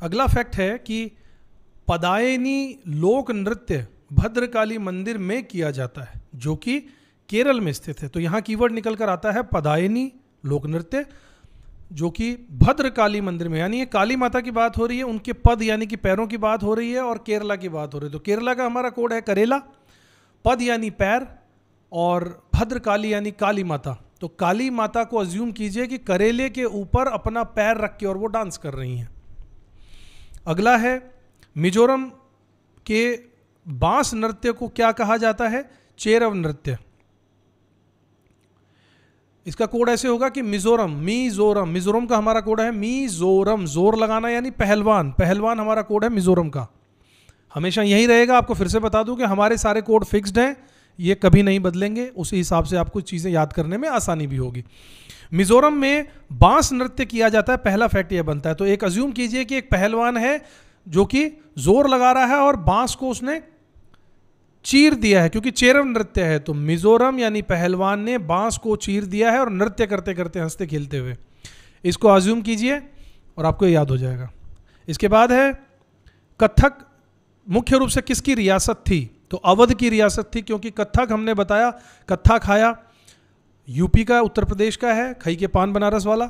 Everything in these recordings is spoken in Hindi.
अगला फैक्ट है कि पदायनी लोक नृत्य भद्रकाली मंदिर में किया जाता है, जो कि केरल में स्थित है। तो यहाँ कीवर्ड निकल कर आता है पदायनी लोक नृत्य, जो कि भद्रकाली मंदिर में, यानी ये काली माता की बात हो रही है, उनके पद यानी कि पैरों की बात हो रही है, और केरला की बात हो रही है। तो केरला का हमारा कोड है करेला, पद यानी पैर, और भद्रकाली यानी काली माता। तो काली माता को अज्यूम कीजिए कि करेले के ऊपर अपना पैर रख के और वो डांस कर रही हैं। अगला है मिजोरम के बांस नृत्य को क्या कहा जाता है? चेरव नृत्य। इसका कोड ऐसे होगा कि मिजोरम का हमारा कोड है मिजोरम, जोर लगाना यानी पहलवान, पहलवान हमारा कोड है मिजोरम का, हमेशा यही रहेगा। आपको फिर से बता दूं कि हमारे सारे कोड फिक्स्ड हैं, ये कभी नहीं बदलेंगे, उसी हिसाब से आपको चीज़ें याद करने में आसानी भी होगी। मिजोरम में बांस नृत्य किया जाता है, पहला फैक्ट यह बनता है। तो एक अज्यूम कीजिए कि एक पहलवान है जो कि जोर लगा रहा है और बांस को उसने चीर दिया है, क्योंकि चेरव नृत्य है। तो मिजोरम यानी पहलवान ने बांस को चीर दिया है और नृत्य करते करते हंसते खेलते हुए, इसको अज्यूम कीजिए और आपको याद हो जाएगा। इसके बाद है कथक, मुख्य रूप से किसकी रियासत थी? तो अवध की रियासत थी, क्योंकि कथक हमने बताया, कत्था खाया यूपी का, उत्तर प्रदेश का है, खई के पान बनारस वाला।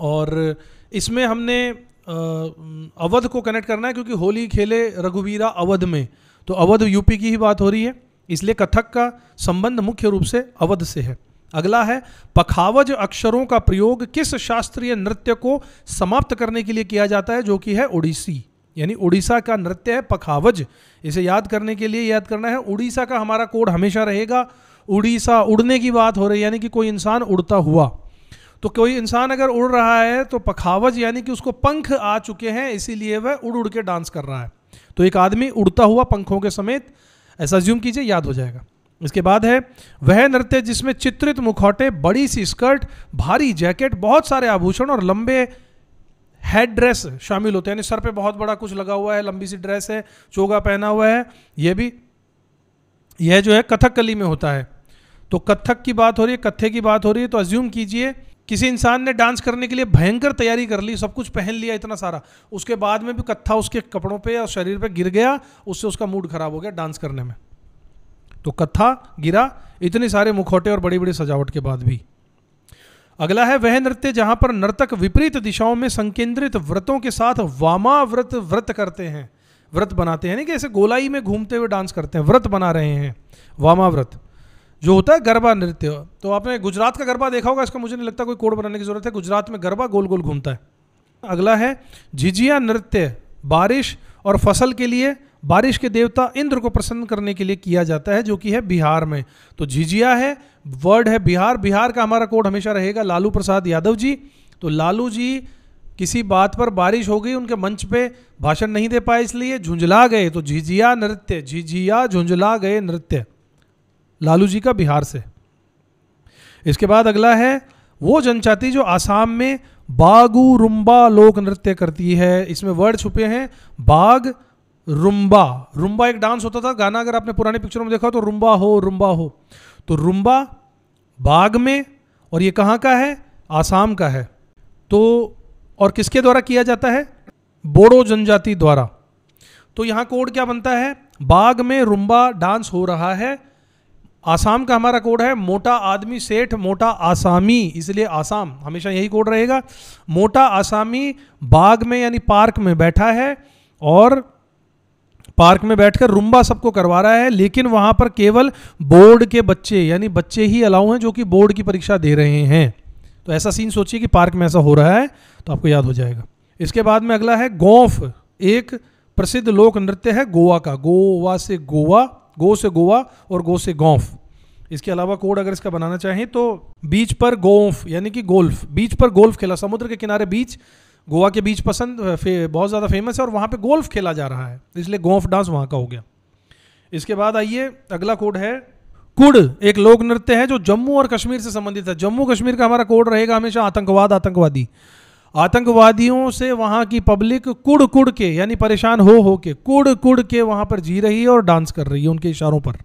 और इसमें हमने अवध को कनेक्ट करना है, क्योंकि होली खेले रघुवीरा अवध में, तो अवध यूपी की ही बात हो रही है, इसलिए कथक का संबंध मुख्य रूप से अवध से है। अगला है पखावज अक्षरों का प्रयोग किस शास्त्रीय नृत्य को समाप्त करने के लिए किया जाता है? जो कि है ओडिसी, यानी उड़ीसा का नृत्य है पखावज। इसे याद करने के लिए याद करना है, उड़ीसा का हमारा कोड हमेशा रहेगा उड़ीसा। उड़ने की बात हो रही है, यानी कि कोई इंसान उड़ता हुआ। तो कोई इंसान अगर उड़ रहा है तो पखावज यानी कि उसको पंख आ चुके हैं, इसीलिए वह उड़ उड़ के डांस कर रहा है। तो एक आदमी उड़ता हुआ पंखों के समेत, ऐसा अज्यूम कीजिए, याद हो जाएगा। इसके बाद है वह नृत्य जिसमें चित्रित मुखौटे, बड़ी सी स्कर्ट, भारी जैकेट, बहुत सारे आभूषण और लंबे हेड ड्रेस शामिल होते हैं, यानी सर पे बहुत बड़ा कुछ लगा हुआ है, लंबी सी ड्रेस है, चोगा पहना हुआ है। यह जो है कथकली में होता है। तो कथक की बात हो रही है, कत्थे की बात हो रही है। तो अज्यूम कीजिए किसी इंसान ने डांस करने के लिए भयंकर तैयारी कर ली, सब कुछ पहन लिया इतना सारा, उसके बाद में भी कत्था उसके कपड़ों पे या शरीर पे गिर गया, उससे उसका मूड खराब हो गया डांस करने में। तो कत्था गिरा, इतने सारे मुखौटे और बड़ी बड़ी सजावट के बाद भी। अगला है वह नृत्य जहां पर नर्तक विपरीत दिशाओं में संकेंद्रित व्रतों के साथ व्रत करते हैं, व्रत बनाते हैं, यानी कि ऐसे गोलाई में घूमते हुए डांस करते हैं, व्रत बना रहे हैं, वामाव्रत जो होता है गरबा नृत्य। तो आपने गुजरात का गरबा देखा होगा, इसका मुझे नहीं लगता कोई कोड बनाने की जरूरत है, गुजरात में गरबा गोल गोल घूमता है। अगला है झिझिया नृत्य, बारिश और फसल के लिए बारिश के देवता इंद्र को प्रसन्न करने के लिए किया जाता है, जो कि है बिहार में। तो झिझिया है, वर्ड है बिहार, बिहार का हमारा कोड हमेशा रहेगा लालू प्रसाद यादव जी। तो लालू जी किसी बात पर बारिश हो गई, उनके मंच पे भाषण नहीं दे पाए, इसलिए झुंझला गए, तो झिझिया नृत्य, झिझिया झुंझला गए नृत्य, लालू जी का बिहार से। इसके बाद अगला है वो जनजाति जो आसाम में बागू रुम्बा लोक नृत्य करती है। इसमें वर्ड छुपे हैं, बाग रुम्बा। रुम्बा एक डांस होता था, गाना अगर आपने पुराने पिक्चरों में देखा हो तो रुम्बा हो रुम्बा हो। तो रुम्बा बाग में, और ये कहाँ का है? आसाम का है। तो और किसके द्वारा किया जाता है? बोडो जनजाति द्वारा। तो यहाँ कोड क्या बनता है? बाग में रुम्बा डांस हो रहा है। आसाम का हमारा कोड है मोटा आदमी सेठ मोटा आसामी, इसलिए आसाम हमेशा यही कोड रहेगा। मोटा आसामी बाग में यानी पार्क में बैठा है और पार्क में बैठकर रुम्बा सबको करवा रहा है, लेकिन वहां पर केवल बोर्ड के बच्चे यानी बच्चे ही अलाउ हैं जो कि बोर्ड की परीक्षा दे रहे हैं। तो ऐसा सीन सोचिए कि पार्क में ऐसा हो रहा है, तो आपको याद हो जाएगा। इसके बाद में अगला है गौफ, एक प्रसिद्ध लोक नृत्य है गोवा का, गोवा से गोवा, गो से गोवा और गो से गौफ। इसके अलावा कोड अगर इसका बनाना चाहें तो बीच पर गोल्फ यानी कि गोल्फ, बीच पर गोल्फ खेला, समुद्र के किनारे बीच, गोवा के बीच पसंद बहुत ज़्यादा फेमस है और वहाँ पे गोल्फ खेला जा रहा है, इसलिए गोल्फ डांस वहाँ का हो गया। इसके बाद आइए अगला कोड है कुड, एक लोक नृत्य है जो जम्मू और कश्मीर से संबंधित है। जम्मू कश्मीर का हमारा कोड रहेगा हमेशा आतंकवाद, आतंकवादी, आतंकवादियों से वहाँ की पब्लिक कुड़ कुड़ के यानी परेशान हो के कुड़ कुड़ के वहाँ पर जी रही है और डांस कर रही है उनके इशारों पर।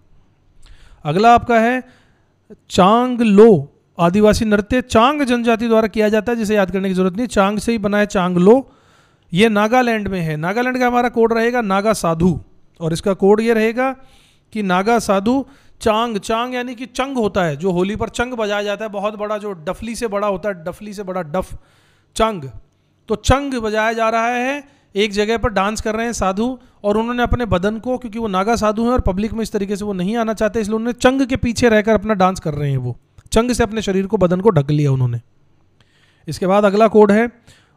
अगला आपका है चांग लो, आदिवासी नृत्य चांग जनजाति द्वारा किया जाता है, जिसे याद करने की जरूरत नहीं, चांग से ही बना है चांग लो। ये नागालैंड में है। नागालैंड का हमारा कोड रहेगा नागा साधु, और इसका कोड ये रहेगा कि नागा साधु चांग। चांग यानी कि चंग होता है, जो होली पर चंग बजाया जाता है, बहुत बड़ा, जो डफली से बड़ा होता है, डफली से बड़ा डफ, चंग। तो चंग बजाया जा रहा है, एक जगह पर डांस कर रहे हैं साधु, और उन्होंने अपने बदन को, क्योंकि वो नागा साधु हैं और पब्लिक में इस तरीके से वो नहीं आना चाहते, इसलिए उन्होंने चंग के पीछे रहकर अपना डांस कर रहे हैं। वो चंग से अपने शरीर को, बदन को ढक लिया उन्होंने। इसके बाद अगला कोड है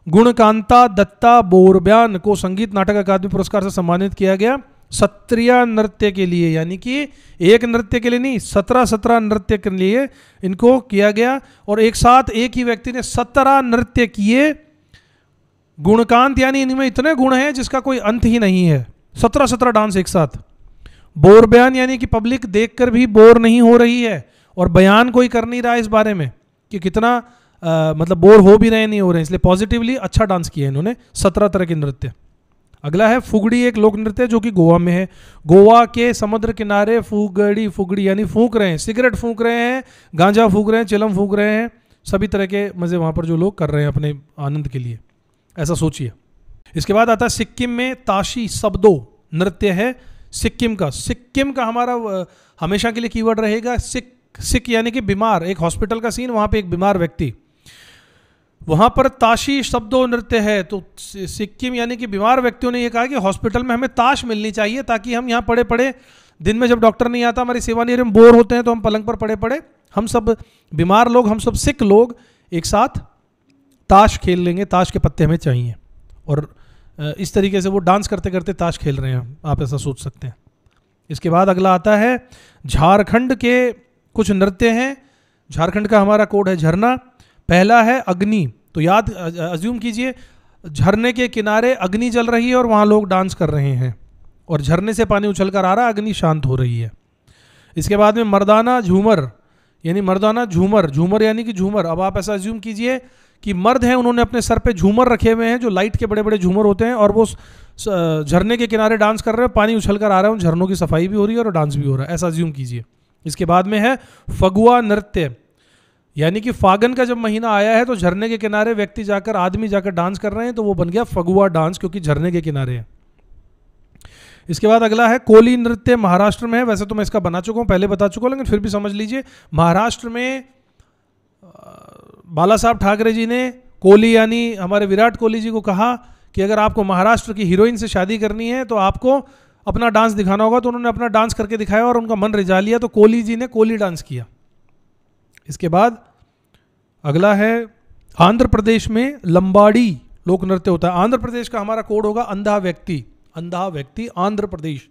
गुणकांता दत्ता बोरब्यान को संगीत नाटक अकादमी पुरस्कार से सम्मानित किया गया सत्रिय नृत्य के लिए, यानी कि एक नृत्य के लिए नहीं, 17 नृत्य के लिए इनको किया गया, और एक साथ एक ही व्यक्ति ने 17 नृत्य किए। गुणकांत यानी इनमें इतने गुण हैं जिसका कोई अंत ही नहीं है, 17 डांस एक साथ। बोरब्यान यानी कि पब्लिक देखकर भी बोर नहीं हो रही है, और बयान कोई कर नहीं रहा है इस बारे में कि कितना मतलब बोर हो भी रहे नहीं हो रहे, इसलिए पॉजिटिवली अच्छा डांस किया इन्होंने, 17 तरह के नृत्य। अगला है फुगड़ी, एक लोक नृत्य जो कि गोवा में है। गोवा के समुद्र किनारे फुगड़ी, फुगड़ी यानी फूंक रहे हैं, सिगरेट फूंक रहे हैं, गांजा फूंक रहे हैं, चिलम फूंक रहे हैं, सभी तरह के मजे वहां पर जो लोग कर रहे हैं अपने आनंद के लिए, ऐसा सोचिए। इसके बाद आता है सिक्किम में ताशी शब्दो नृत्य है सिक्किम का। सिक्किम का हमारा हमेशा के लिए कीवर्ड रहेगा सिक। सिक यानी कि बीमार, एक हॉस्पिटल का सीन, वहां पे एक बीमार व्यक्ति, वहां पर ताशी शब्दों नृत्य है। तो सिक्किम यानी कि बीमार व्यक्तियों ने यह कहा कि हॉस्पिटल में हमें ताश मिलनी चाहिए, ताकि हम यहाँ पड़े पड़े, दिन में जब डॉक्टर नहीं आता, हमारी सेवा नहीं, हम बोर होते हैं, तो हम पलंग पर पड़े पड़े, हम सब बीमार लोग, हम सब सिक लोग एक साथ ताश खेल लेंगे, ताश के पत्ते हमें चाहिए। और इस तरीके से वो डांस करते करते ताश खेल रहे हैं, आप ऐसा सोच सकते हैं। इसके बाद अगला आता है झारखंड के कुछ नृत्य हैं। झारखंड का हमारा कोड है झरना। पहला है अग्नि, तो याद अज्यूम कीजिए झरने के किनारे अग्नि जल रही है और वहाँ लोग डांस कर रहे हैं, और झरने से पानी उछल कर आ रहा है, अग्नि शांत हो रही है। इसके बाद में मर्दाना झूमर, यानी मर्दाना झूमर, झूमर यानी कि झूमर। अब आप ऐसा अज्यूम कीजिए कि मर्द हैं, उन्होंने अपने सर पे झूमर रखे हुए हैं, जो लाइट के बड़े बड़े झूमर होते हैं, और वो झरने के किनारे डांस कर रहे हैं, पानी उछल कर आ रहा है, उन झरनों की सफाई भी हो रही है और डांस भी हो रहा है, ऐसा अज्यूम कीजिए। इसके बाद में है फगुआ नृत्य, यानी कि फागन का जब महीना आया है तो झरने के किनारे व्यक्ति जाकर, आदमी जाकर डांस कर रहे हैं, तो वो बन गया फगुआ डांस, क्योंकि झरने के किनारे है। इसके बाद अगला है कोली नृत्य, महाराष्ट्र में है। वैसे तो मैं इसका बना चुका हूं, पहले बता चुका हूं, लेकिन फिर भी समझ लीजिए। महाराष्ट्र में बाला साहब ठाकरे जी ने कोहली यानी हमारे विराट कोहली जी को कहा कि अगर आपको महाराष्ट्र की हीरोइन से शादी करनी है तो आपको अपना डांस दिखाना होगा, तो उन्होंने अपना डांस करके दिखाया और उनका मन रिझा लिया, तो कोहली जी ने कोहली डांस किया। इसके बाद अगला है आंध्र प्रदेश में लंबाड़ी लोक नृत्य होता है। आंध्र प्रदेश का हमारा कोड होगा अंधा व्यक्ति। अंधा व्यक्ति, आंध्र प्रदेश।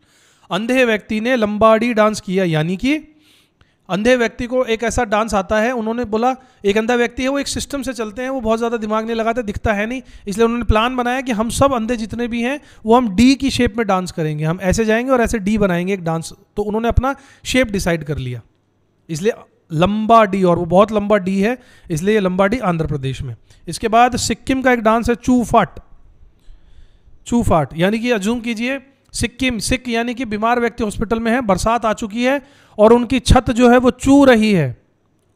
अंधे व्यक्ति ने लंबाड़ी डांस किया, यानी कि अंधे व्यक्ति को एक ऐसा डांस आता है, उन्होंने बोला एक अंधा व्यक्ति है, वो एक सिस्टम से चलते हैं, वो बहुत ज़्यादा दिमाग नहीं लगाते, दिखता है नहीं, इसलिए उन्होंने प्लान बनाया कि हम सब अंधे जितने भी हैं वो हम डी की शेप में डांस करेंगे, हम ऐसे जाएंगे और ऐसे डी बनाएंगे एक डांस। तो उन्होंने अपना शेप डिसाइड कर लिया, इसलिए लंबा डी, और वो बहुत लंबा डी है, इसलिए ये लंबा डी आंध्र प्रदेश में। इसके बाद सिक्किम का एक डांस है चूफाट। चूफाट यानी कि अज्यूम कीजिए सिक्किम, सिक यानी कि बीमार व्यक्ति हॉस्पिटल में है, बरसात आ चुकी है और उनकी छत जो है वो चू रही है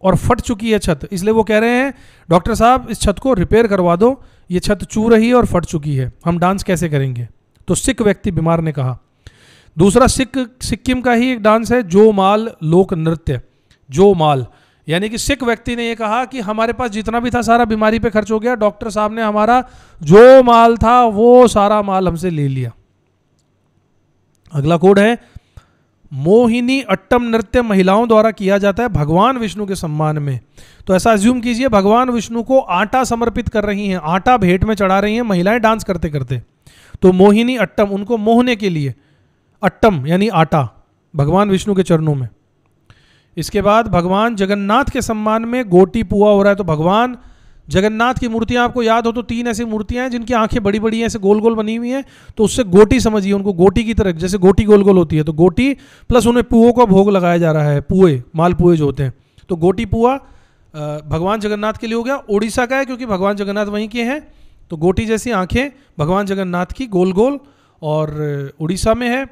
और फट चुकी है छत, इसलिए वो कह रहे हैं डॉक्टर साहब इस छत को रिपेयर करवा दो, ये छत चू रही है और फट चुकी है, हम डांस कैसे करेंगे। तो सिक व्यक्ति बीमार ने कहा। दूसरा सिक्किम का ही एक डांस है जो माल लोक नृत्य। जो माल यानी कि सिख व्यक्ति ने यह कहा कि हमारे पास जितना भी था सारा बीमारी पे खर्च हो गया, डॉक्टर साहब ने हमारा जो माल था वो सारा माल हमसे ले लिया। अगला कोड है मोहिनी अट्टम नृत्य, महिलाओं द्वारा किया जाता है भगवान विष्णु के सम्मान में। तो ऐसा अज्यूम कीजिए भगवान विष्णु को आटा समर्पित कर रही हैं, आटा भेंट में चढ़ा रही हैं महिलाएं डांस करते करते। तो मोहिनी अट्टम, उनको मोहने के लिए, अट्टम यानी आटा, भगवान विष्णु के चरणों में। इसके बाद भगवान जगन्नाथ के सम्मान में गोटी पुआ हो रहा है। तो भगवान जगन्नाथ की मूर्तियां आपको याद हो तो 3 ऐसी मूर्तियां हैं जिनकी आंखें बड़ी बड़ी हैं, ऐसे गोल गोल बनी हुई हैं, तो उससे गोटी समझिए, उनको गोटी की तरह, जैसे गोटी गोल गोल होती है तो गोटी प्लस उन्हें पुओं का भोग लगाया जा रहा है, पुए, माल पुए जो होते हैं। तो गोटी पुआ भगवान जगन्नाथ के लिए हो गया। उड़ीसा का है क्योंकि भगवान जगन्नाथ वहीं के हैं, तो गोटी जैसी आंखें भगवान जगन्नाथ की गोल गोल, और उड़ीसा में है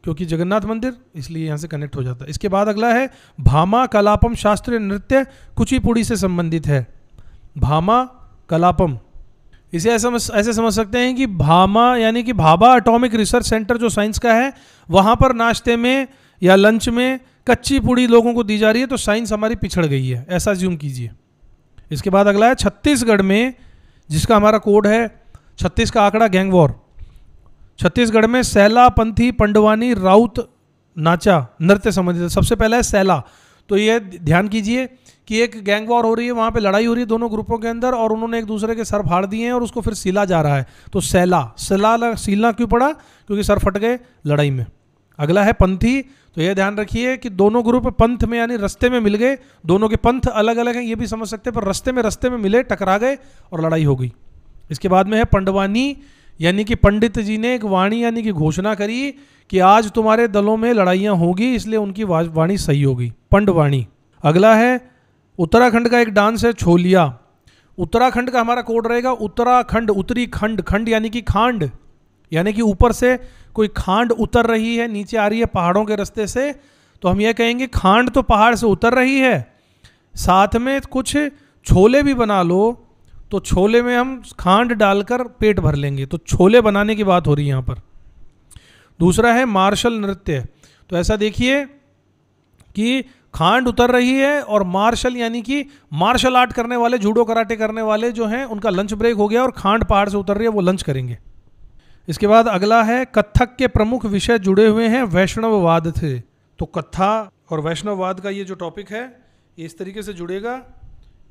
क्योंकि जगन्नाथ मंदिर, इसलिए यहाँ से कनेक्ट हो जाता है। इसके बाद अगला है भामा कलापम, शास्त्रीय नृत्य कुचिपुड़ी से संबंधित है। भामा कलापम इसे ऐसे समझ सकते हैं कि भामा यानी कि भाभा एटॉमिक रिसर्च सेंटर जो साइंस का है, वहाँ पर नाश्ते में या लंच में कच्ची पूड़ी लोगों को दी जा रही है, तो साइंस हमारी पिछड़ गई है, ऐसा ज्यूम कीजिए। इसके बाद अगला है छत्तीसगढ़ में, जिसका हमारा कोड है 36 का आंकड़ा गैंग वॉर। छत्तीसगढ़ में सैला, पंथी, पंडवानी, राउत नाचा नृत्य संबंधित है। सबसे पहला है सैला, तो ये ध्यान कीजिए कि एक गैंग वॉर हो रही है, वहाँ पे लड़ाई हो रही है दोनों ग्रुपों के अंदर, और उन्होंने एक दूसरे के सर फाड़ दिए हैं और उसको फिर सीला जा रहा है, तो सीलना क्यों पड़ा? क्योंकि सर फट गए लड़ाई में। अगला है पंथी, तो यह ध्यान रखिए कि दोनों ग्रुप पंथ में यानी रास्ते में मिल गए, दोनों के पंथ अलग अलग हैं ये भी समझ सकते हैं, पर रास्ते में मिले, टकरा गए और लड़ाई हो गई। इसके बाद में है पंडवानी, यानी कि पंडित जी ने एक वाणी यानी कि घोषणा करी कि आज तुम्हारे दलों में लड़ाइयाँ होगी, इसलिए उनकी वाणी सही होगी, पंडवाणी। अगला है उत्तराखंड का एक डांस है छोलिया। उत्तराखंड का हमारा कोड रहेगा उत्तराखंड, उत्तरी खंड, खंड यानी कि खांड, यानी कि ऊपर से कोई खांड उतर रही है, नीचे आ रही है पहाड़ों के रास्ते से, तो हम ये कहेंगे खांड तो पहाड़ से उतर रही है, साथ में कुछ छोले भी बना लो, तो छोले में हम खांड डालकर पेट भर लेंगे, तो छोले बनाने की बात हो रही है यहाँ पर। दूसरा है मार्शल नृत्य, तो ऐसा देखिए कि खांड उतर रही है और मार्शल यानी कि मार्शल आर्ट करने वाले, जूडो कराटे करने वाले जो हैं उनका लंच ब्रेक हो गया और खांड पहाड़ से उतर रही है, वो लंच करेंगे। इसके बाद अगला है कथक के प्रमुख विषय जुड़े हुए हैं वैष्णववाद थे, तो कथा और वैष्णववाद का ये जो टॉपिक है ये इस तरीके से जुड़ेगा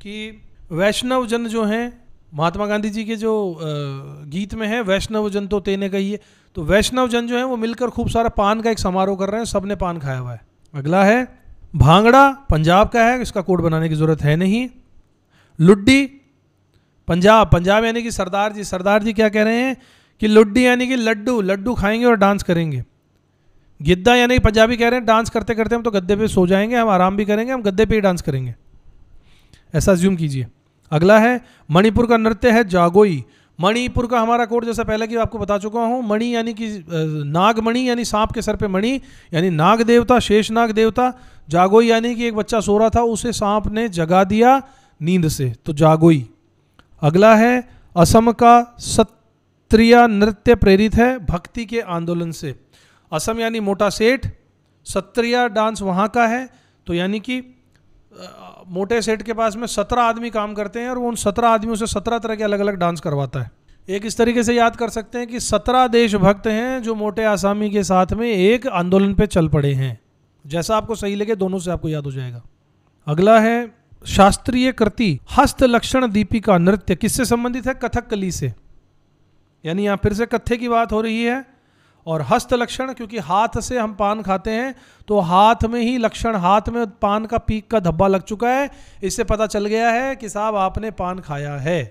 कि वैष्णव जन जो हैं, महात्मा गांधी जी के जो गीत में है वैष्णव जन तो तेने कहिए, तो वैष्णव जन जो है वो मिलकर खूब सारा पान का एक समारोह कर रहे हैं, सबने पान खाया हुआ है। अगला है भांगड़ा, पंजाब का है, इसका कोड बनाने की जरूरत है नहीं। लुड्डी पंजाब यानी कि सरदार जी क्या कह रहे हैं कि लुड्डी यानी कि लड्डू खाएंगे और डांस करेंगे। गिद्दा यानी कि पंजाबी कह रहे हैं डांस करते करते हम तो गद्दे पे सो जाएंगे, हम आराम भी करेंगे, हम गद्दे पे ही डांस करेंगे, ऐसा ज्यूम कीजिए। अगला है मणिपुर का नृत्य है जागोई। मणिपुर का हमारा कोड जैसा पहले की आपको बता चुका हूँ, मणि यानी कि नागमणि यानी सांप के सर पे मणि यानी नाग देवता, शेष नाग देवता। जागोई यानी कि एक बच्चा सो रहा था, उसे सांप ने जगा दिया नींद से, तो जागोई। अगला है असम का सत्रिय नृत्य प्रेरित है भक्ति के आंदोलन से। असम यानी मोटा सेठ, सत्रिय डांस वहाँ का है, तो यानी कि मोटे सेठ के पास में 17 आदमी काम करते हैं और वो उन 17 आदमियों से 17 तरह के अलग अलग डांस करवाता है। एक इस तरीके से याद कर सकते हैं कि 17 देशभक्त हैं जो मोटे आसामी के साथ में एक आंदोलन पे चल पड़े हैं। जैसा आपको सही लगे दोनों से आपको याद हो जाएगा। अगला है शास्त्रीय कृति हस्त लक्षण दीपिका नृत्य, किससे संबंधित है? कथकली से, यानी यहाँ फिर से कत्थे की बात हो रही है। और हस्त लक्षण क्योंकि हाथ से हम पान खाते हैं, तो हाथ में ही लक्षण, हाथ में पान का पीक का धब्बा लग चुका है, इससे पता चल गया है कि साहब आपने पान खाया है,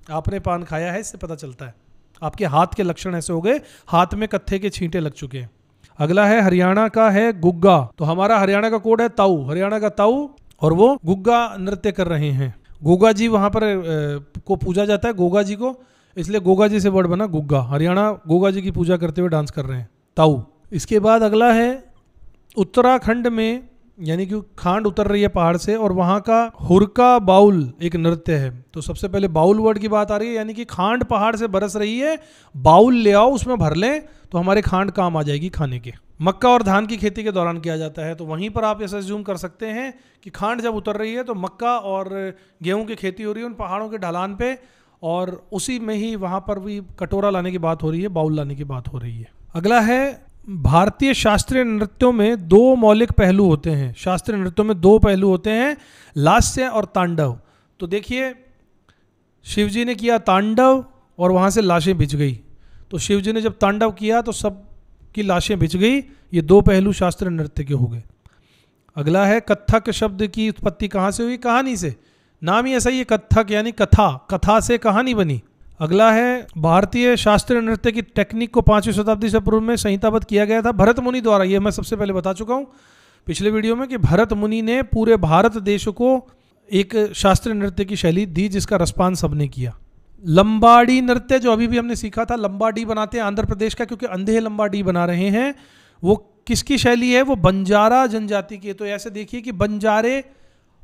आपने पान खाया है, इससे पता चलता है। आपके हाथ के लक्षण ऐसे हो गए, हाथ में कत्थे के छींटे लग चुके हैं। अगला है हरियाणा का है गुग्गा, तो हमारा हरियाणा का कोड है ताऊ, हरियाणा का ताऊ, और वो गुग्गा नृत्य कर रहे हैं। गोगा जी वहाँ पर को पूजा जाता है, गोगा जी को, इसलिए गोगा जी से वर्ड बना गुग्गा। हरियाणा गोगा जी की पूजा करते हुए डांस कर रहे हैं, ताऊ। इसके बाद अगला है उत्तराखंड में, यानी कि खांड उतर रही है पहाड़ से और वहाँ का हुरका बाउल एक नृत्य है। तो सबसे पहले बाउल वर्ड की बात आ रही है, यानी कि खांड पहाड़ से बरस रही है, बाउल ले आओ उसमें भर लें तो हमारे खांड काम आ जाएगी खाने के। मक्का और धान की खेती के दौरान किया जाता है, तो वहीं पर आप ऐसा जूम कर सकते हैं कि खांड जब उतर रही है तो मक्का और गेहूँ की खेती हो रही है उन पहाड़ों के ढलान पे, और उसी में ही वहाँ पर भी कटोरा लाने की बात हो रही है, बाउल लाने की बात हो रही है। अगला है भारतीय शास्त्रीय नृत्यों में 2 मौलिक पहलू होते हैं। शास्त्रीय नृत्यों में 2 पहलू होते हैं, लास्य और तांडव। तो देखिए शिव जी ने किया तांडव और वहाँ से लाशें बिछ गई, तो शिव जी ने जब तांडव किया तो सब की लाशें बिछ गई। ये 2 पहलू शास्त्रीय नृत्य के हो गए। अगला है कथक शब्द की उत्पत्ति कहाँ से हुई? कहानी से, नाम ही ऐसा ही है कथक, यानी कथा, कथा से कहानी बनी। अगला है भारतीय शास्त्रीय नृत्य की टेक्निक को 5वीं शताब्दी से पूर्व में संहिताबद्ध किया गया था भरत मुनि द्वारा। ये मैं सबसे पहले बता चुका हूँ पिछले वीडियो में कि भरत मुनि ने पूरे भारत देश को एक शास्त्रीय नृत्य की शैली दी जिसका रसपान सबने किया। लंबाड़ी नृत्य जो अभी भी हमने सीखा था, लंबाड़ी बनाते हैं आंध्र प्रदेश का, क्योंकि अंधे लंबाड़ी बना रहे हैं। वो किसकी शैली है? वो बंजारा जनजाति की। तो ऐसे देखिए कि बंजारे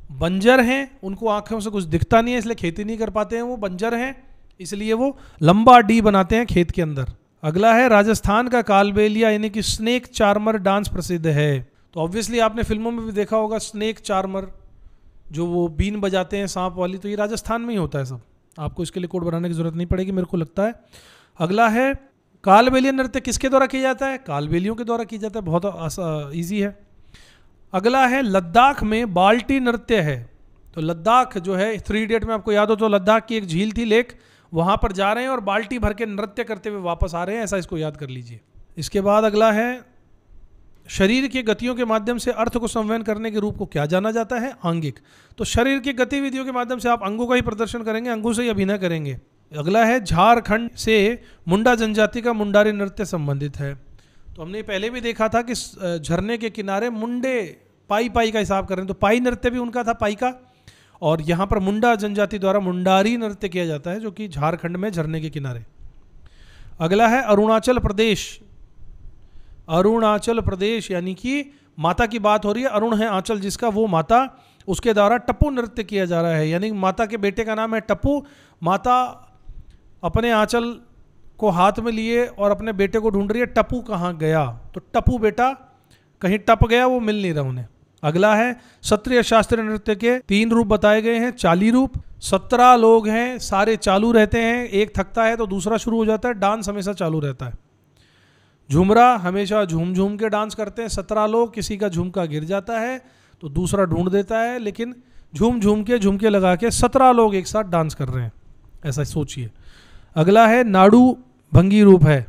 बंजर हैं, उनको आंखों से कुछ दिखता नहीं है इसलिए खेती नहीं कर पाते हैं, वो बंजर हैं, इसलिए वो लंबा डी बनाते हैं खेत के अंदर। अगला है राजस्थान का कालबेलिया यानी कि स्नेक चार्मर डांस प्रसिद्ध है। तो ऑब्वियसली आपने फिल्मों में भी देखा होगा स्नेक चार्मर, जो वो बीन बजाते हैं सांप वाली, तो ये राजस्थान में ही होता है सब। आपको इसके लिए कोड बनाने की जरूरत नहीं पड़ेगी मेरे को लगता है। अगला है कालबेलिया नृत्य किसके द्वारा किया जाता है? कालबेलियों के द्वारा किया जाता है, बहुत ईजी है। अगला है लद्दाख में बाल्टी नृत्य है। तो लद्दाख जो है 3 इडियट में आपको याद हो तो लद्दाख की एक झील थी, लेक, वहाँ पर जा रहे हैं और बाल्टी भर के नृत्य करते हुए वापस आ रहे हैं, ऐसा इसको याद कर लीजिए। इसके बाद अगला है शरीर की गतियों के माध्यम से अर्थ को संवहन करने के रूप को क्या जाना जाता है? आंगिक। तो शरीर की गतिविधियों के माध्यम से आप अंगों का ही प्रदर्शन करेंगे, अंगों से ही अभिनय करेंगे। अगला है झारखंड से मुंडा जनजाति का मुंडारी नृत्य संबंधित है। तो हमने पहले भी देखा था कि झरने के किनारे मुंडे पाई पाई का हिसाब कर रहे हैं, तो पाई नृत्य भी उनका था, पाई का। और यहाँ पर मुंडा जनजाति द्वारा मुंडारी नृत्य किया जाता है, जो कि झारखंड में झरने के किनारे। अगला है अरुणाचल प्रदेश। अरुणाचल प्रदेश यानी कि माता की बात हो रही है, अरुण है आंचल जिसका, वो माता, उसके द्वारा टप्पू नृत्य किया जा रहा है। यानी माता के बेटे का नाम है टप्पू। माता अपने आंचल को हाथ में लिए और अपने बेटे को ढूंढ रही है, टप्पू कहाँ गया? तो टप्पू बेटा कहीं टप गया, वो मिल नहीं रहा उन्हें। अगला है क्षत्रिय शास्त्रीय नृत्य के 3 रूप बताए गए हैं, चाली रूप। 17 लोग हैं, सारे चालू रहते हैं, एक थकता है तो दूसरा शुरू हो जाता है, डांस हमेशा चालू रहता है। झुमरा हमेशा झूम झूम के डांस करते हैं, 17 लोग, किसी का झुमका गिर जाता है तो दूसरा ढूंढ देता है, लेकिन झूम झूम के झुमके लगा के 17 लोग एक साथ डांस कर रहे हैं, ऐसा सोचिए। अगला है नाड़ू भंगी रूप है,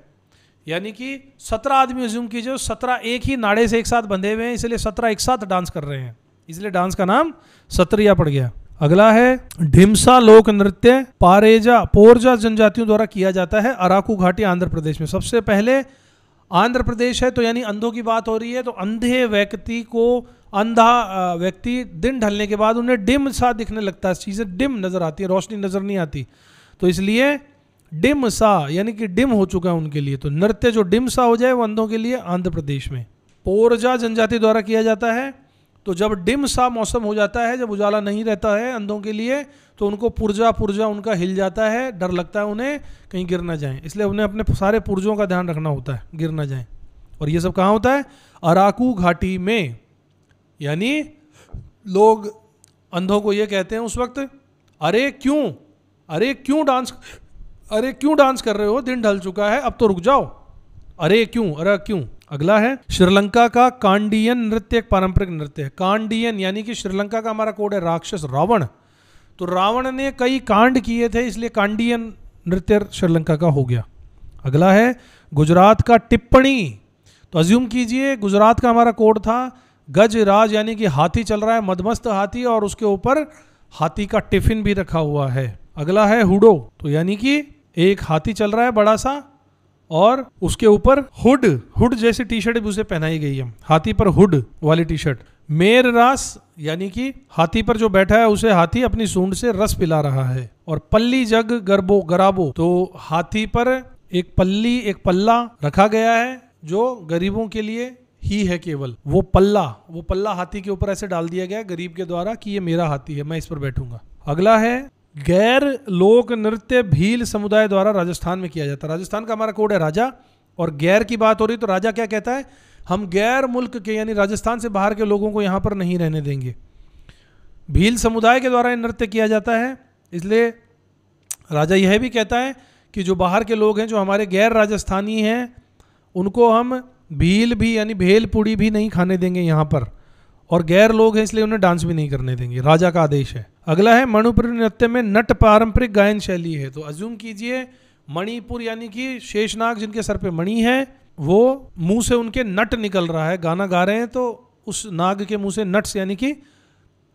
यानी कि 17 आदमी अज्यूम कीजिए, 17 एक ही नाड़े से एक साथ बंधे हुए हैं, इसलिए 17 एक साथ डांस कर रहे हैं, इसलिए डांस का नाम सत्रिया पड़ गया। अगला है ढिमसा लोक नृत्य पोरजा जनजातियों द्वारा किया जाता है अराकू घाटी आंध्र प्रदेश में। सबसे पहले आंध्र प्रदेश है तो यानी अंधों की बात हो रही है, तो अंधे व्यक्ति को, अंधा व्यक्ति दिन ढलने के बाद उन्हें डिम सा दिखने लगता है, चीज़ें डिम नजर आती है, रोशनी नजर नहीं आती, तो इसलिए डिम सा यानी कि डिम हो चुका है उनके लिए, तो नृत्य जो डिम सा हो जाए वो अंधों के लिए आंध्र प्रदेश में। पोरजा जनजाति द्वारा किया जाता है, तो जब डिम सा मौसम हो जाता है, जब उजाला नहीं रहता है अंधों के लिए, तो उनको पुर्जा उनका हिल जाता है, डर लगता है उन्हें कहीं गिर ना जाए, इसलिए उन्हें अपने सारे पुर्जों का ध्यान रखना होता है, गिर ना जाए। और ये सब कहाँ होता है? अराकू घाटी में। यानी लोग अंधों को ये कहते हैं उस वक्त, अरे क्यों डांस कर रहे हो, दिन ढल चुका है, अब तो रुक जाओ, अरे क्यों। अगला है श्रीलंका का कांडियन नृत्य, एक पारंपरिक नृत्य है। कांडियन यानी कि श्रीलंका का हमारा कोड है राक्षस रावण, तो रावण ने कई कांड किए थे, इसलिए कांडियन नृत्य श्रीलंका का हो गया। अगला है गुजरात का टिप्पणी। तो अज्यूम कीजिए गुजरात का हमारा कोड था गजराज, यानी कि हाथी चल रहा है, मदमस्त हाथी, और उसके ऊपर हाथी का टिफिन भी रखा हुआ है। अगला है हुडो, तो यानी कि एक हाथी चल रहा है बड़ा सा और उसके ऊपर हुड जैसी टी शर्ट भी उसे पहनाई गई है, हाथी पर हुड वाली टी शर्ट। मेर रास यानी कि हाथी पर जो बैठा है उसे हाथी अपनी सूंड से रस पिला रहा है। और पल्ली जग गराबो, तो हाथी पर एक पल्ला रखा गया है जो गरीबों के लिए ही है केवल, वो पल्ला हाथी के ऊपर ऐसे डाल दिया गया है गरीब के द्वारा कि ये मेरा हाथी है, मैं इस पर बैठूंगा। अगला है गैर लोक नृत्य भील समुदाय द्वारा राजस्थान में किया जाता है। राजस्थान का हमारा कोड है राजा, और गैर की बात हो रही तो राजा क्या कहता है, हम गैर मुल्क के यानी राजस्थान से बाहर के लोगों को यहाँ पर नहीं रहने देंगे। भील समुदाय के द्वारा नृत्य किया जाता है, इसलिए राजा यह भी कहता है कि जो बाहर के लोग हैं, जो हमारे गैर राजस्थानी हैं, उनको हम भील भी यानी भेलपुड़ी भी नहीं खाने देंगे यहाँ पर, और गैर लोग हैं इसलिए उन्हें डांस भी नहीं करने देंगे, राजा का आदेश है। अगला है मणिपुरी नृत्य में नट पारंपरिक गायन शैली है। तो अज्यूम कीजिए मणिपुर यानी कि शेषनाग जिनके सर पे मणि है, वो मुंह से उनके नट निकल रहा है, गाना गा रहे हैं तो उस नाग के मुंह से नट्स यानी कि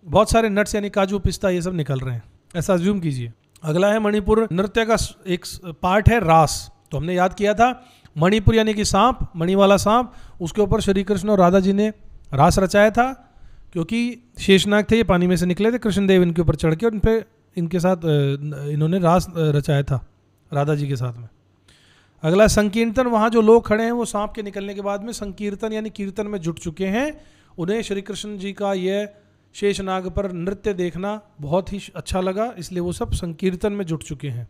बहुत सारे नट्स यानी काजू पिस्ता ये सब निकल रहे हैं, ऐसा अज्यूम कीजिए। अगला है मणिपुर नृत्य का एक पार्ट है रास। तो हमने याद किया था मणिपुर यानी कि सांप, मणि वाला सांप, उसके ऊपर श्री कृष्ण और राधा जी ने रास रचाया था, क्योंकि शेषनाग थे, ये पानी में से निकले थे, कृष्णदेव इनके ऊपर चढ़ के और इनके साथ इन्होंने रास रचाया था राधा जी के साथ में। अगला संकीर्तन, वहाँ जो लोग खड़े हैं वो सांप के निकलने के बाद में संकीर्तन यानी कीर्तन में जुट चुके हैं, उन्हें श्री कृष्ण जी का यह शेषनाग पर नृत्य देखना बहुत ही अच्छा लगा, इसलिए वो सब संकीर्तन में जुट चुके हैं।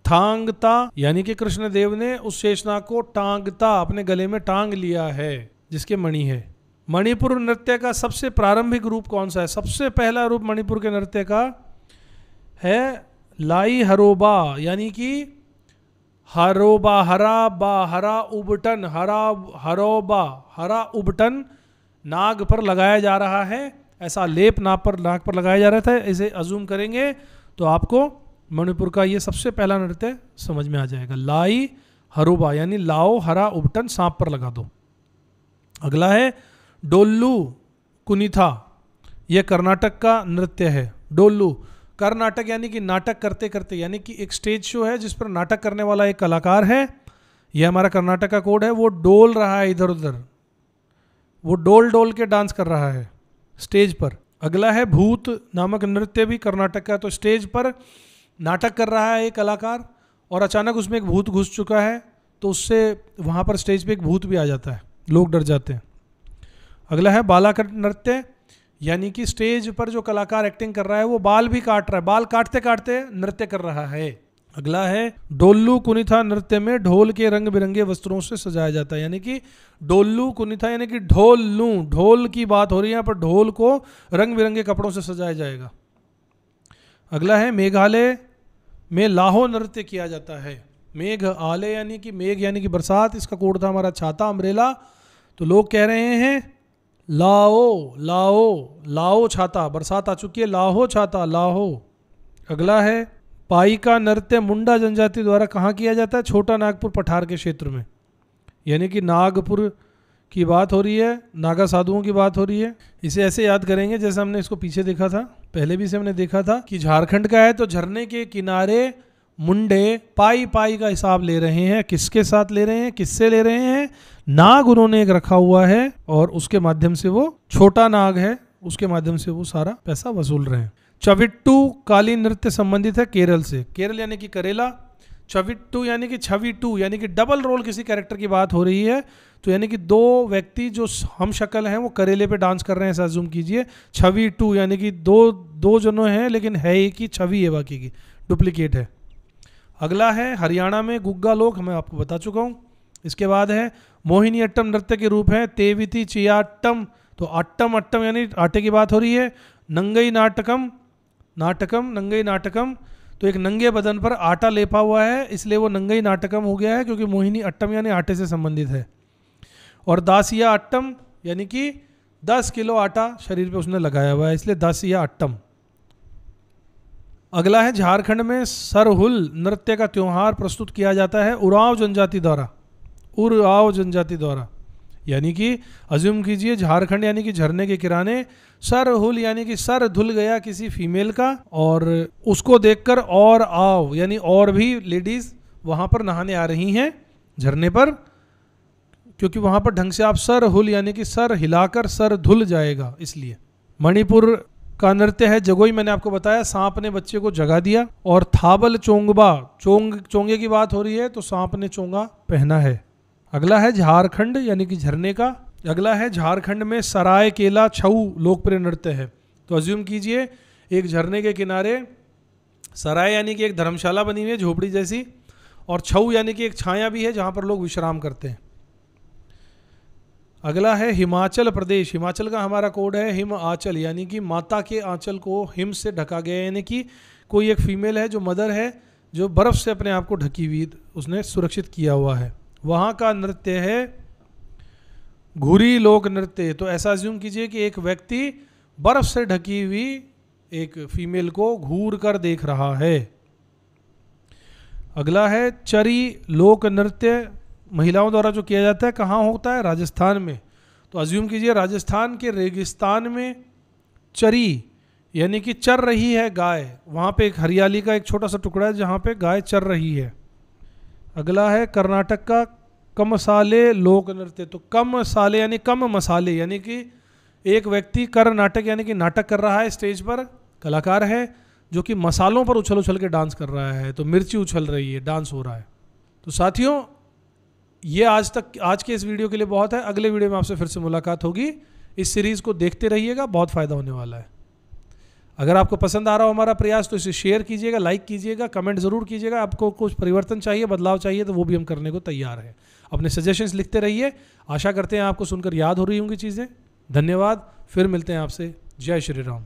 थांगता यानी कि कृष्णदेव ने उस शेषनाग को टांगता अपने गले में टांग लिया है, जिसके मणि है। मणिपुर नृत्य का सबसे प्रारंभिक रूप कौन सा है? सबसे पहला रूप मणिपुर के नृत्य का है लाई हरोबा, यानी कि हरोबा, हरा बा, हरा उबटन, हरा हरोबा, हरा उबटन नाग पर लगाया जा रहा है। ऐसा लेप नाग पर लगाया जा रहा था। इसे अजूम करेंगे तो आपको मणिपुर का ये सबसे पहला नृत्य समझ में आ जाएगा। लाई हरोबा यानी लाओ हरा उबटन सांप पर लगा दो। अगला है डोल्लू कुनिथा, यह कर्नाटक का नृत्य है। डोल्लू कर्नाटक यानी कि नाटक करते करते, यानी कि एक स्टेज शो है जिस पर नाटक करने वाला एक कलाकार है। यह हमारा कर्नाटक का कोड है। वो डोल रहा है इधर उधर, वो डोल डोल के डांस कर रहा है स्टेज पर। अगला है भूत नामक नृत्य, भी कर्नाटक का। तो स्टेज पर नाटक कर रहा है एक कलाकार और अचानक उसमें एक भूत घुस चुका है, तो उससे वहाँ पर स्टेज पे एक भूत भी आ जाता है, लोग डर जाते हैं। अगला है बालाकर नृत्य, यानी कि स्टेज पर जो कलाकार एक्टिंग कर रहा है वो बाल भी काट रहा है, बाल काटते काटते नृत्य कर रहा है। अगला है डोल्लू कुनिथा नृत्य में ढोल के रंग बिरंगे वस्त्रों से सजाया जाता है, यानी कि डोल्लू कुनिथा यानी कि ढोलू, ढोल की बात हो रही है यहाँ पर, ढोल को रंग बिरंगे कपड़ों से सजाया जाएगा। अगला है मेघालय में लाहो नृत्य किया जाता है। मेघ आले यानी कि मेघ यानी कि बरसात, इसका कोड था हमारा छाता अम्ब्रेला। तो लोग कह रहे हैं लाओ लाओ लाओ छाता, बरसात आ चुकी है, लाहो छाता लाहो। अगला है पाई का नृत्य मुंडा जनजाति द्वारा कहाँ किया जाता है? छोटा नागपुर पठार के क्षेत्र में, यानी कि नागपुर की बात हो रही है, नागा साधुओं की बात हो रही है। इसे ऐसे याद करेंगे जैसे हमने इसको पीछे देखा था, पहले भी इसे हमने देखा था कि झारखंड का है तो झरने के किनारे मुंडे पाई पाई का हिसाब ले रहे हैं। किसके साथ ले रहे हैं, किससे ले रहे हैं? नाग उन्होंने एक रखा हुआ है और उसके माध्यम से, वो छोटा नाग है, उसके माध्यम से वो सारा पैसा वसूल रहे हैं। चविट्टू कालीन नृत्य संबंधित है केरल से। केरल यानी कि करेला, चविट्टू यानी कि छविटू यानी कि डबल रोल किसी कैरेक्टर की बात हो रही है। तो यानी कि दो व्यक्ति जो हम शक्ल हैं वो करेले पे डांस कर रहे हैं, ऐसा जूम कीजिए। छविटू यानी कि दो जनों हैं लेकिन है एक ही छवि है, बाकी की डुप्लीकेट है। अगला है हरियाणा में गुग्गा लोग, मैं आपको बता चुका हूँ। इसके बाद है मोहिनी अट्टम नृत्य के रूप है तेविति चियाट्टम। तो अट्टम अट्टम यानी आटे की बात हो रही है। नंगई नाटकम, नाटकम नंगई नाटकम, तो एक नंगे बदन पर आटा लेपा हुआ है, इसलिए वो नंगई नाटकम हो गया है, क्योंकि मोहिनी अट्टम यानी आटे से संबंधित है। और दासिया अट्टम यानी कि 10 किलो आटा शरीर पे उसने लगाया हुआ है, इसलिए दासिया अट्टम। अगला है झारखंड में सरहुल नृत्य का त्योहार प्रस्तुत किया जाता है उरांव जनजाति द्वारा। उरांव जनजाति द्वारा यानी कि अज्यूम कीजिए झारखंड यानी कि झरने के किनारे, सरहुल यानी कि सर धुल गया किसी फीमेल का, और उसको देखकर और आव यानी और भी लेडीज वहां पर नहाने आ रही हैं झरने पर, क्योंकि वहां पर ढंग से आप सरहुल यानी कि सर हिलाकर सर धुल जाएगा, इसलिए। मणिपुर का नृत्य है जगोई, मैंने आपको बताया सांप ने बच्चे को जगा दिया। और थाबल चोंगबा, चोंगे की बात हो रही है तो सांप ने चोंगा पहना है। अगला है झारखंड यानी कि झरने का। अगला है झारखंड में सराय केला छऊ लोकप्रिय नृत्य है। तो अज्यूम कीजिए एक झरने के किनारे सराय यानी कि एक धर्मशाला बनी हुई है झोपड़ी जैसी, और छऊ यानी कि एक छाया भी है जहां पर लोग विश्राम करते हैं। अगला है हिमाचल प्रदेश। हिमाचल का हमारा कोड है हिम आंचल, यानी कि माता के आंचल को हिम से ढका गया, यानी कि कोई एक फीमेल है जो मदर है, जो बर्फ से अपने आप को ढकी हुई उसने सुरक्षित किया हुआ है। वहाँ का नृत्य है घुरी लोक नृत्य। तो ऐसा अज्यूम कीजिए कि एक व्यक्ति बर्फ से ढकी हुई एक फीमेल को घूर कर देख रहा है। अगला है चरी लोक नृत्य, महिलाओं द्वारा जो किया जाता है, कहाँ होता है? राजस्थान में। तो अज्यूम कीजिए राजस्थान के रेगिस्तान में चरी यानी कि चर रही है गाय, वहाँ पे एक हरियाली का एक छोटा सा टुकड़ा है जहाँ पे गाय चर रही है। अगला है कर्नाटक का कमसाले लोक नृत्य। तो कम साले यानी कम मसाले, यानी कि एक व्यक्ति कर्नाटक यानी कि नाटक कर रहा है, स्टेज पर कलाकार है जो कि मसालों पर उछल उछल के डांस कर रहा है। तो मिर्ची उछल रही है, डांस हो रहा है। तो साथियों ये आज के इस वीडियो के लिए बहुत है। अगले वीडियो में आपसे फिर से मुलाकात होगी। इस सीरीज़ को देखते रहिएगा, बहुत फ़ायदा होने वाला है। अगर आपको पसंद आ रहा हो हमारा प्रयास तो इसे शेयर कीजिएगा, लाइक कीजिएगा, कमेंट ज़रूर कीजिएगा। आपको कुछ परिवर्तन चाहिए, बदलाव चाहिए तो वो भी हम करने को तैयार हैं। अपने सजेशंस लिखते रहिए। आशा करते हैं आपको सुनकर याद हो रही होंगी चीज़ें। धन्यवाद। फिर मिलते हैं आपसे। जय श्री राम।